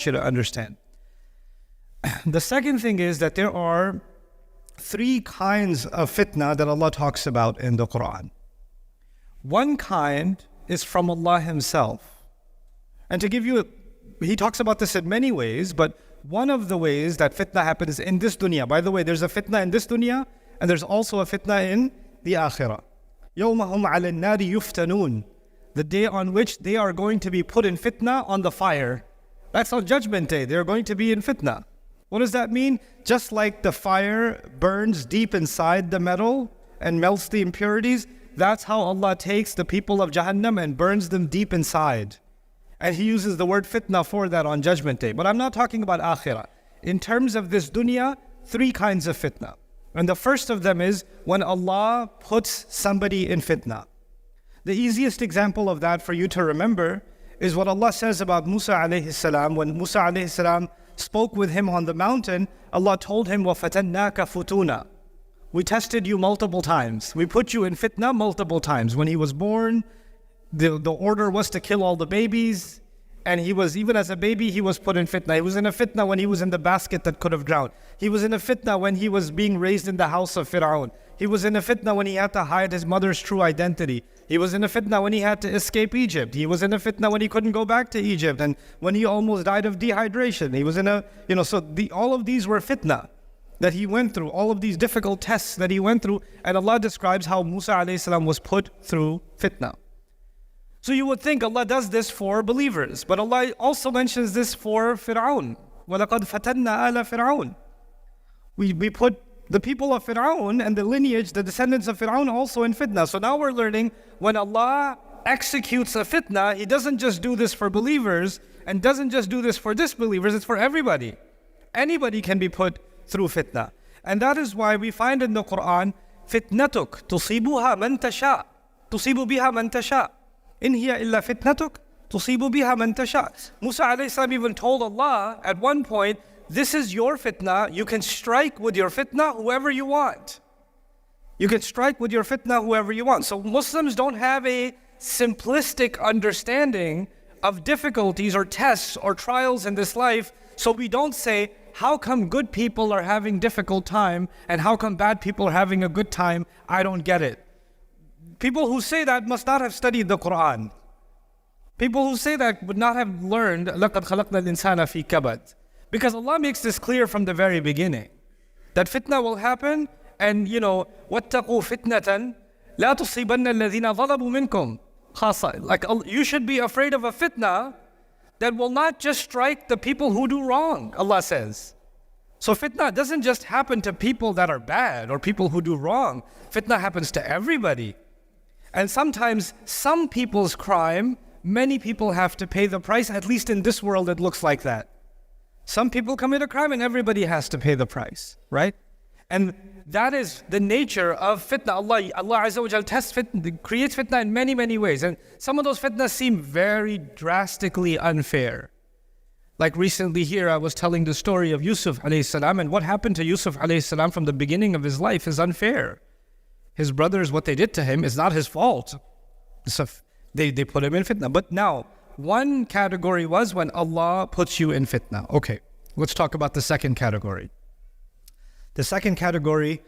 you to understand. The second thing is that there are three kinds of fitna that Allah talks about in the Quran. One kind is from Allah Himself. And to give you, He talks about this in many ways, but one of the ways that fitna happens in this dunya. By the way, there's a fitna in this dunya, and there's also a fitna in the akhirah. يَوْمَ هُمْ عَلَى النَّارِ يُفْتَنُونَ, the day on which they are going to be put in fitna on the fire. That's on Judgment Day. They're going to be in fitna. What does that mean? Just like the fire burns deep inside the metal and melts the impurities, that's how Allah takes the people of Jahannam and burns them deep inside. And He uses the word fitna for that on Judgment Day. But I'm not talking about akhirah. In terms of this dunya, three kinds of fitna. And the first of them is when Allah puts somebody in fitna. The easiest example of that for you to remember is what Allah says about Musa alayhi salam. When Musa alayhi salam spoke with him on the mountain, Allah told him, وَفَتَنَّاكَ فُتُونًا. We tested you multiple times. We put you in fitna multiple times. When he was born, the order was to kill all the babies. And he was, even as a baby, he was put in fitna. He was in a fitna when he was in the basket that could have drowned. He was in a fitna when he was being raised in the house of Fir'aun. He was in a fitna when he had to hide his mother's true identity. He was in a fitna when he had to escape Egypt. He was in a fitna when he couldn't go back to Egypt and when he almost died of dehydration. He was in a, all of these were fitna that he went through, all of these difficult tests that he went through. And Allah describes how Musa alayhi salam was put through fitna. So you would think Allah does this for believers, but Allah also mentions this for Fir'aun. وَلَقَدْ فَتَنَّا آلَ فِرْعَوْنَ. We put the people of Fir'aun and the lineage, the descendants of Fir'aun also in fitna. So now we're learning when Allah executes a fitna, He doesn't just do this for believers and doesn't just do this for disbelievers, it's for everybody. Anybody can be put through fitna. And that is why we find in the Quran, فِتْنَتُكْ تُصِيبُهَا مَنْ تَشَاءُ تُصِيبُ بِهَا مَنْ تَشَاءُ إِنْ هِيَ إِلَّا فِتْنَتُكْ تُصِيبُ بِهَا مَنْ تَشَاءُ. Musa alayhi salam even told Allah at one point, this is your fitna, you can strike with your fitna whoever you want. You can strike with your fitna whoever you want. So Muslims don't have a simplistic understanding of difficulties or tests or trials in this life. So we don't say, how come good people are having difficult time and how come bad people are having a good time? I don't get it. People who say that must not have studied the Quran. People who say that would not have learned لَقَدْ خَلَقْنَا الْإِنسَانَ فِي كَبَدٍ. Because Allah makes this clear from the very beginning. That fitna will happen and وَاتَّقُوا فِتْنَةً لَا تُصِيبَنَّ الَّذِينَ ظَلَمُوا مِنْكُمْ خَاصَّةً. Like you should be afraid of a fitna that will not just strike the people who do wrong, Allah says. So fitna doesn't just happen to people that are bad or people who do wrong. Fitna happens to everybody. And sometimes some people's crime, many people have to pay the price. At least in this world it looks like that. Some people commit a crime and everybody has to pay the price, right? And that is the nature of fitna. Allah Azza wa Jal creates fitna in many, many ways. And some of those fitnas seem very drastically unfair. Like recently here, I was telling the story of Yusuf alayhi salam, and what happened to Yusuf alayhi salam from the beginning of his life is unfair. His brothers, what they did to him is not his fault. So they put him in fitna. But now, one category was when Allah puts you in fitna. Okay, let's talk about the second category. The second category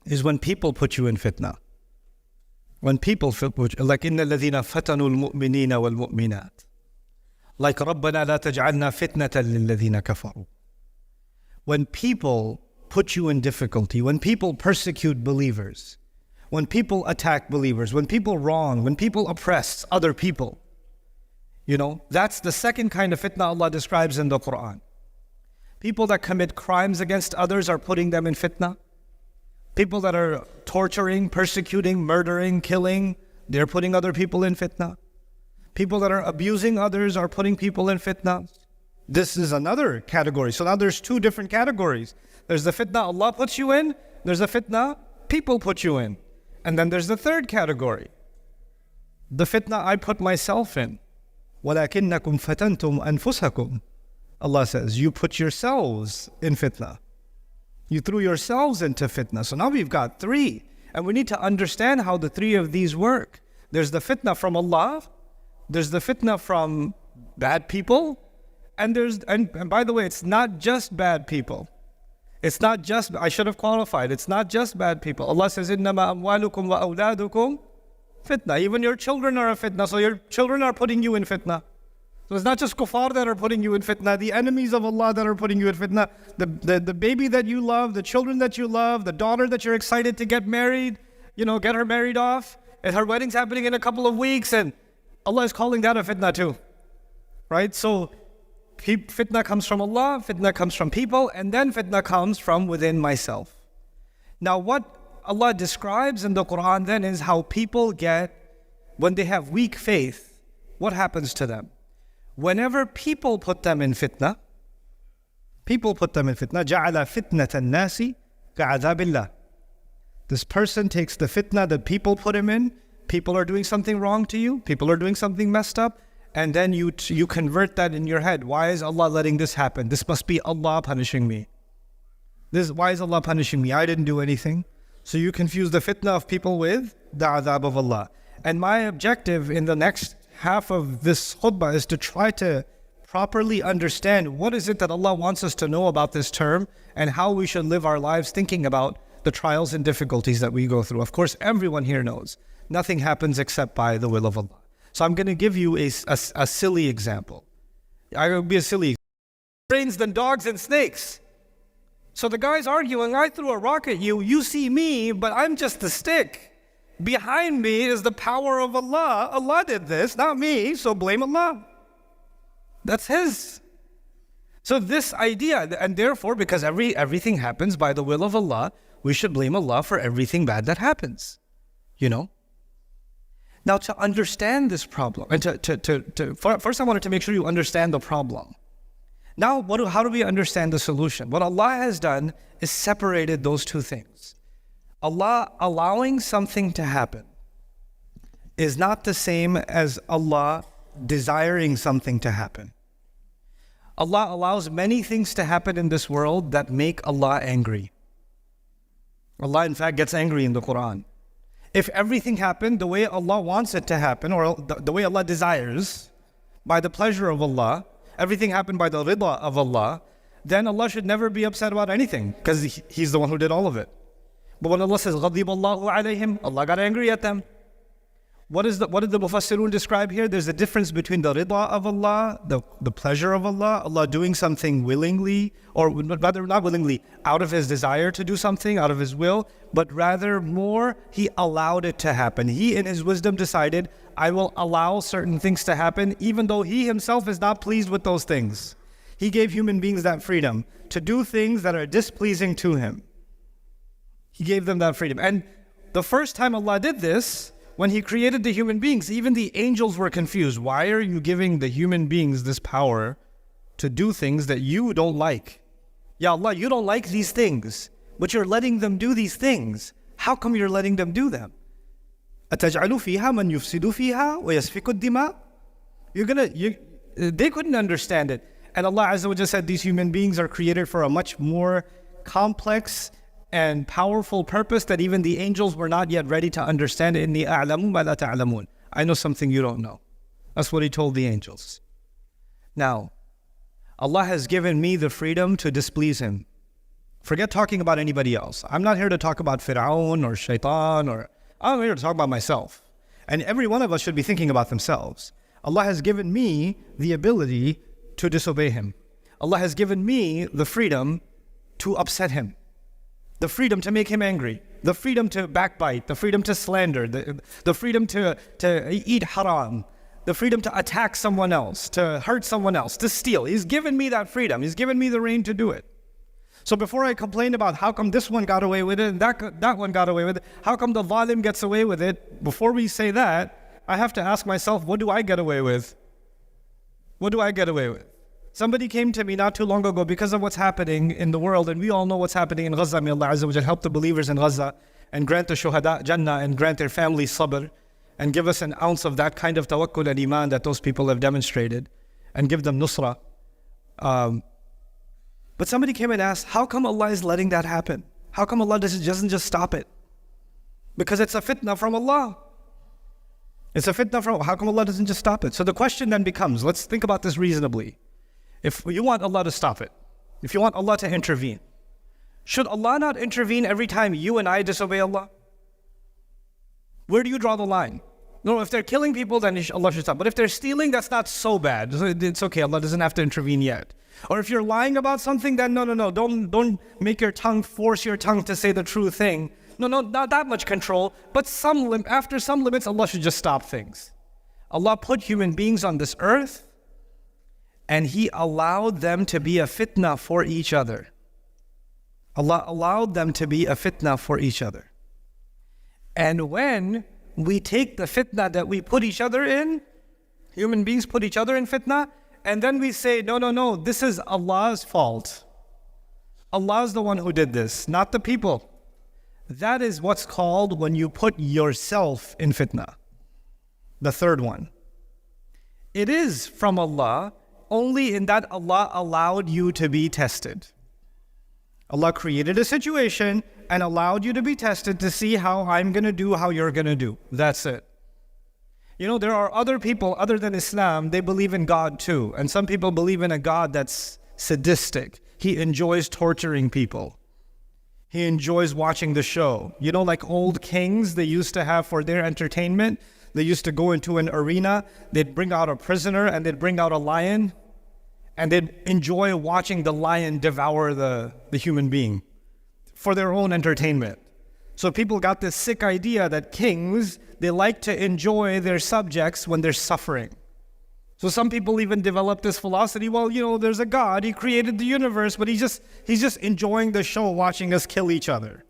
is when people put you in fitna. When people put you, like إِنَّ الَّذِينَ فَتَنُوا الْمُؤْمِنِينَ وَالْمُؤْمِنَاتِ. Like رَبَّنَا لَا تَجْعَلْنَا فِتْنَةً لِلَّذِينَ كَفَرُوا. When people put you in difficulty, when people persecute believers, when people attack believers, when people wrong, when people oppress other people, that's the second kind of fitna Allah describes in the Quran. People that commit crimes against others are putting them in fitna. People that are torturing, persecuting, murdering, killing, they're putting other people in fitna. People that are abusing others are putting people in fitna. This is another category. So now there's two different categories. There's the fitna Allah puts you in. There's the fitna people put you in. And then there's the third category. The fitna I put myself in. وَلَكِنَّكُمْ فَتَنْتُمْ أَنفُسَكُمْ. Allah says, you put yourselves in fitna. You threw yourselves into fitna. So now we've got three. And we need to understand how the three of these work. There's the fitna from Allah. There's the fitna from bad people. And by the way, it's not just bad people. It's not just, I should have qualified, it's not just bad people. Allah says, إِنَّمَا أَمْوَالُكُمْ وَأَوْلَادُكُمْ fitna. Even your children are a fitna, so your children are putting you in fitna. So it's not just kuffar that are putting you in fitna, the enemies of Allah that are putting you in fitna. The baby that you love, the children that you love, the daughter that you're excited to get married, get her married off, and her wedding's happening in a couple of weeks, and Allah is calling that a fitna too. Right? So fitna comes from Allah, fitna comes from people, and then fitna comes from within myself. Now what Allah describes in the Quran then is how people get, when they have weak faith, what happens to them? Whenever people put them in fitna, جَعَلَ فِتْنَةَ النَّاسِ كَعَذَابِ اللَّهِ. This person takes the fitna that people put him in. People are doing something wrong to you. People are doing something messed up. And then you convert that in your head. Why is Allah letting this happen? This must be Allah punishing me. Why is Allah punishing me? I didn't do anything. So you confuse the fitna of people with the adhab of Allah. And my objective in the next half of this khutbah is to try to properly understand what is it that Allah wants us to know about this term and how we should live our lives thinking about the trials and difficulties that we go through. Of course, everyone here knows nothing happens except by the will of Allah. So I'm going to give you a silly example. I will be a silly example. Brains than dogs and snakes. So the guy's arguing, I threw a rock at you, you see me, but I'm just the stick. Behind me is the power of Allah. Allah did this, not me, so blame Allah. That's His. So this idea, and therefore, because everything happens by the will of Allah, we should blame Allah for everything bad that happens. Now to understand this problem, and first I wanted to make sure you understand the problem. Now, how do we understand the solution? What Allah has done is separated those two things. Allah allowing something to happen is not the same as Allah desiring something to happen. Allah allows many things to happen in this world that make Allah angry. Allah, in fact, gets angry in the Quran. If everything happened the way Allah wants it to happen, or the way Allah desires, by the pleasure of Allah, everything happened by the rida of Allah, then Allah should never be upset about anything, because He's the one who did all of it. But when Allah says, غَضِبَ اللَّهُ عَلَيْهِمْ, Allah got angry at them. What did the Mufassirun describe here? There's a difference between the rida of Allah, the pleasure of Allah, Allah doing something willingly, or rather not willingly, out of His desire to do something, out of His will, but rather more, He allowed it to happen. He in His wisdom decided, I will allow certain things to happen, even though He Himself is not pleased with those things. He gave human beings that freedom to do things that are displeasing to Him. He gave them that freedom. And the first time Allah did this, when He created the human beings, even the angels were confused. Why are you giving the human beings this power to do things that you don't like? Ya Allah, you don't like these things, but you're letting them do these things. How come you're letting them do them? أَتَجْعَلُ فِيهَا مَنْ يُفْسِدُ فِيهَا وَيَسْفِكُ الدِّمَاءِ They couldn't understand it. And Allah Azza wa Jalla said these human beings are created for a much more complex and powerful purpose that even the angels were not yet ready to understand. إِنِّي أَعْلَمُ مَا لَا تَعْلَمُونَ. I know something you don't know. That's what He told the angels. Now, Allah has given me the freedom to displease Him. Forget talking about anybody else. I'm not here to talk about Fir'aun or Shaitan, I'm here to talk about myself. And every one of us should be thinking about themselves. Allah has given me the ability to disobey Him. Allah has given me the freedom to upset Him, the freedom to make Him angry, the freedom to backbite, the freedom to slander, the freedom to eat haram, the freedom to attack someone else, to hurt someone else, to steal. He's given me that freedom. He's given me the reign to do it. So before I complain about how come this one got away with it and that one got away with it, how come the zalim gets away with it, before we say that, I have to ask myself, what do I get away with? What do I get away with? Somebody came to me not too long ago because of what's happening in the world, and we all know what's happening in Gaza. May Allah Azza wa Jal help the believers in Gaza and grant the shuhada Jannah and grant their families sabr and give us an ounce of that kind of tawakkul and iman that those people have demonstrated and give them nusra. But somebody came and asked, how come Allah is letting that happen? How come Allah doesn't just stop it? Because it's a fitna from Allah. It's a fitna from, how come Allah doesn't just stop it? So the question then becomes, let's think about this reasonably. If you want Allah to stop it, if you want Allah to intervene, should Allah not intervene every time you and I disobey Allah? Where do you draw the line? No, if they're killing people, then Allah should stop. But if they're stealing, that's not so bad. It's okay, Allah doesn't have to intervene yet. Or if you're lying about something, then no, don't make your tongue, force your tongue to say the true thing. No, not that much control, but after some limits, Allah should just stop things. Allah put human beings on this earth, and He allowed them to be a fitna for each other. Allah allowed them to be a fitna for each other. And when we take the fitna that we put each other in, human beings put each other in fitna, and then we say, no, this is Allah's fault. Allah's the one who did this, not the people. That is what's called when you put yourself in fitna. The third one. It is from Allah, only in that Allah allowed you to be tested. Allah created a situation and allowed you to be tested to see how I'm going to do, how you're going to do. That's it. You know, there are other people other than Islam, they believe in God too. And some people believe in a God that's sadistic. He enjoys torturing people. He enjoys watching the show. You know, like old kings they used to have for their entertainment. They used to go into an arena, they'd bring out a prisoner and they'd bring out a lion. And they'd enjoy watching the lion devour the human being for their own entertainment. So people got this sick idea that kings, they like to enjoy their subjects when they're suffering. So some people even develop this philosophy, well, you know, there's a God, He created the universe, but He's just enjoying the show, watching us kill each other,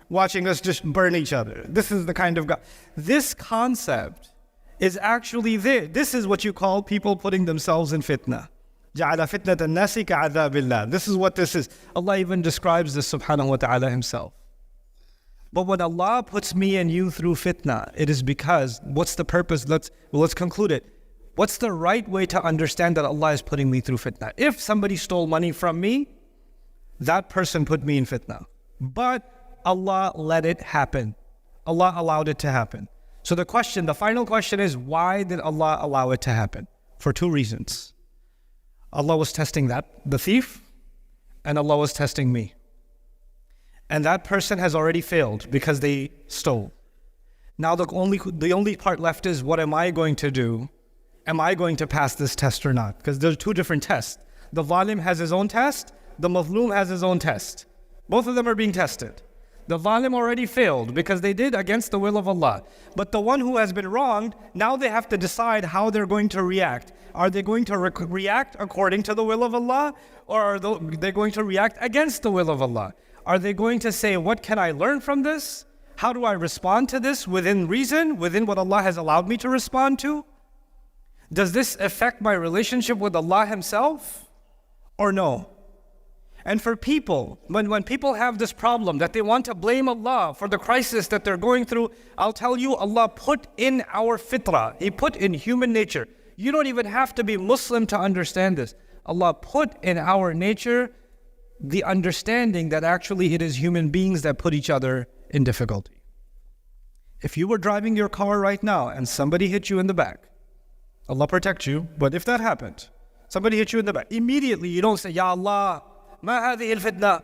watching us just burn each other. This is the kind of God. This concept is actually there. This is what you call people putting themselves in fitna. جَعَلَ فِتْنَةَ النَّاسِ كَعَذَابِ اللَّهِ. This is what this is. Allah even describes this subhanahu wa ta'ala Himself. But when Allah puts me and you through fitna, it is because, what's the purpose? Let's conclude it. What's the right way to understand that Allah is putting me through fitna? If somebody stole money from me, that person put me in fitna. But Allah let it happen. Allah allowed it to happen. So the final question is, why did Allah allow it to happen? For two reasons. Allah was testing the thief, and Allah was testing me. And that person has already failed because they stole. Now the only part left is, what am I going to do? Am I going to pass this test or not? Because there's two different tests. The zalim has his own test, the mazloom has his own test. Both of them are being tested. The zalim already failed because they did against the will of Allah. But the one who has been wronged, now they have to decide how they're going to react. Are they going to react according to the will of Allah? Or are they going to react against the will of Allah? Are they going to say, what can I learn from this? How do I respond to this within reason, within what Allah has allowed me to respond to? Does this affect my relationship with Allah Himself? Or no? And for people, when people have this problem that they want to blame Allah for the crisis that they're going through, I'll tell you, Allah put in our fitrah, He put in human nature. You don't even have to be Muslim to understand this. Allah put in our nature the understanding that actually it is human beings that put each other in difficulty. If you were driving your car right now and somebody hit you in the back, Allah protect you, but if that happened, somebody hit you in the back, immediately you don't say, Ya Allah, ma hadhihi al-fitna.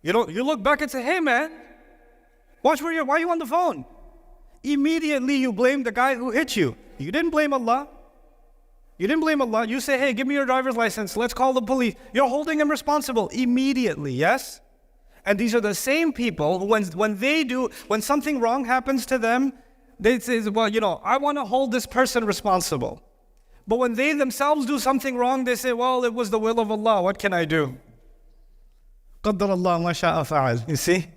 You look back and say, hey man, why are you on the phone? Immediately you blame the guy who hit you. You didn't blame Allah. You didn't blame Allah. You say, hey, give me your driver's license. Let's call the police. You're holding him responsible immediately, yes? And these are the same people who, when something wrong happens to them, they say, well, I want to hold this person responsible. But when they themselves do something wrong, they say, well, it was the will of Allah. What can I do? قَدَّرَ اللَّهُ مَا شَاءَ فَعَلَ. You see?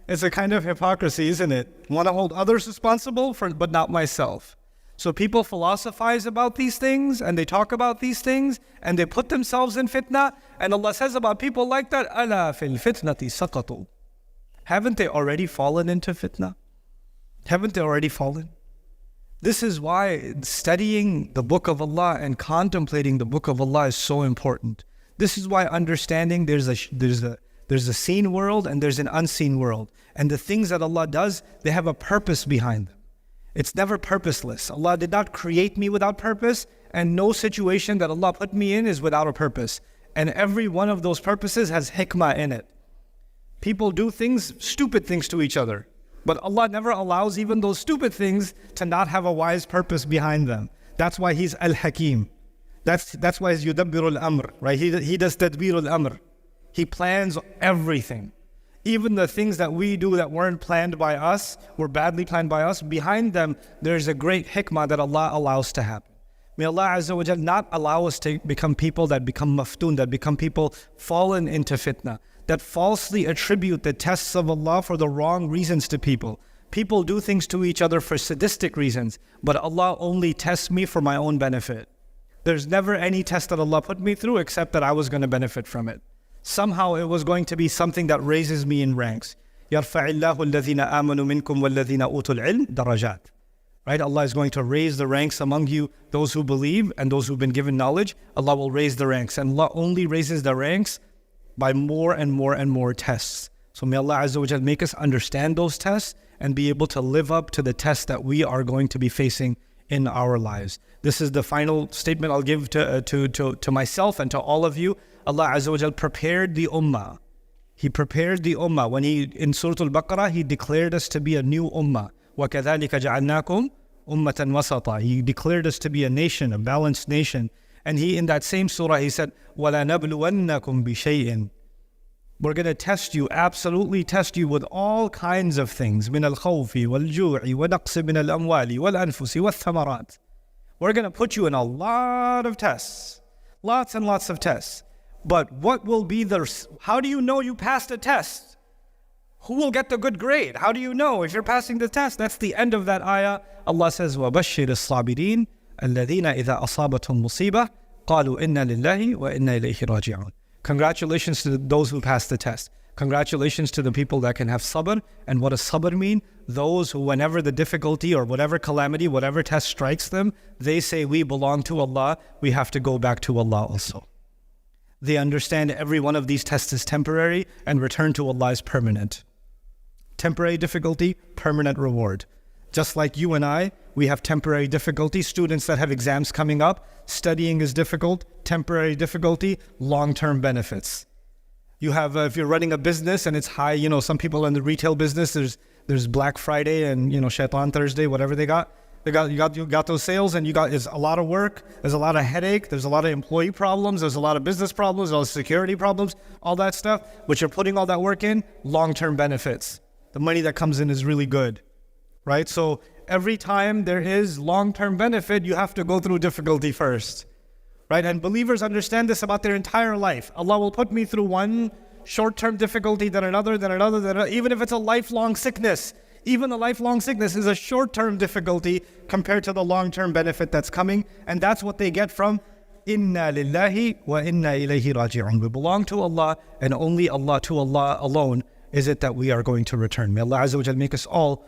It's a kind of hypocrisy, isn't it? I want to hold others responsible, but not myself. So people philosophize about these things, and they talk about these things, and they put themselves in fitna. And Allah says about people like that, أَلَا فِي الْفِتْنَةِ سَقَطُوا. Haven't they already fallen into fitna? Haven't they already fallen? This is why studying the book of Allah and contemplating the book of Allah is so important. This is why understanding there's a seen world and there's an unseen world. And the things that Allah does, they have a purpose behind them. It's never purposeless. Allah did not create me without purpose, and no situation that Allah put me in is without a purpose. And every one of those purposes has hikmah in it. People do things, stupid things to each other, but Allah never allows even those stupid things to not have a wise purpose behind them. That's why He's Al-Hakim. That's why He's Yudabbir al-Amr, right? He does Tadbir al-Amr. He plans everything. Even the things that we do that weren't planned by us, were badly planned by us, behind them, there's a great hikmah that Allah allows to happen. May Allah Azza wa Jal not allow us to become people that become maftun, that become people fallen into fitna, that falsely attribute the tests of Allah for the wrong reasons to people. People do things to each other for sadistic reasons, but Allah only tests me for my own benefit. There's never any test that Allah put me through except that I was going to benefit from it. Somehow it was going to be something that raises me in ranks. يَرْفَعِ اللَّهُ الَّذِينَ آمَنُوا مِنْكُمْ وَالَّذِينَ أُوتُوا الْعِلْمَ دَرَجَاتٍ. Right? Allah is going to raise the ranks among you, those who believe and those who've been given knowledge. Allah will raise the ranks. And Allah only raises the ranks by more and more and more tests. So may Allah Azza wa Jal make us understand those tests and be able to live up to the tests that we are going to be facing in our lives. This is the final statement I'll give to myself and to all of you. Allah Azza wa Jal prepared the ummah. He prepared the ummah. When in Surah Al-Baqarah, He declared us to be a new ummah. وَكَذَلِكَ جَعَلْنَاكُمْ أُمَّةً وَسَطًا. He declared us to be a nation, a balanced nation. And He, in that same surah, He said, وَلَنَبْلُوَنَّكُمْ بِشَيْءٍ. We're going to test you, absolutely test you with all kinds of things. مِنَ الْخَوْفِ وَالْجُوعِ وَنَقْصٍ مِنَ الْأَمْوَالِ وَالْأَنفُسِ وَالثَّمَرَاتِ. We're going to put you in a lot of tests. Lots and lots of tests. But what will be how do you know you passed a test? Who will get the good grade? How do you know if you're passing the test? That's the end of that ayah. Allah says, وَبَشِّرِ الصَّابِرِينَ الَّذِينَ إِذَا أَصَابَتْهُمْ مُصِيبَةٌ قَالُوا إِنَّا لِلَّهِ وَإِنَّا إِلَيْهِ رَاجِعُونَ. Congratulations to those who passed the test. Congratulations to the people that can have sabr. And what does sabr mean? Those who, whenever the difficulty or whatever calamity, whatever test strikes them, they say, we belong to Allah. We have to go back to Allah also. They understand every one of these tests is temporary and return to Allah is permanent. Temporary difficulty, permanent reward. Just like you and I, we have temporary difficulty. Students that have exams coming up, studying is difficult, temporary difficulty, long-term benefits. You have, if you're running a business and it's high, some people in the retail business, there's Black Friday and, Shaitan Thursday, whatever they got. You got those sales and there's a lot of work, there's a lot of headache, there's a lot of employee problems, there's a lot of business problems, there's a lot of security problems, all that stuff. But you're putting all that work in, long-term benefits. The money that comes in is really good, right? So every time there is long-term benefit, you have to go through difficulty first, right? And believers understand this about their entire life. Allah will put me through one short-term difficulty, then another, even if it's a lifelong sickness. Even a lifelong sickness is a short-term difficulty compared to the long-term benefit that's coming. And that's what they get from Inna lillahi wa inna ilayhi raji'un. We belong to Allah, and only Allah, to Allah alone is it that we are going to return. May Allah Azza wa Jal make us all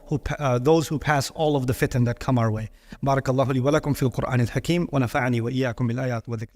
those who pass all of the fitan that come our way. Barakallahu li wa lakum fil Qur'an al-Hakim wa nafa'ani wa iyyakum bil ayat wa dhikr.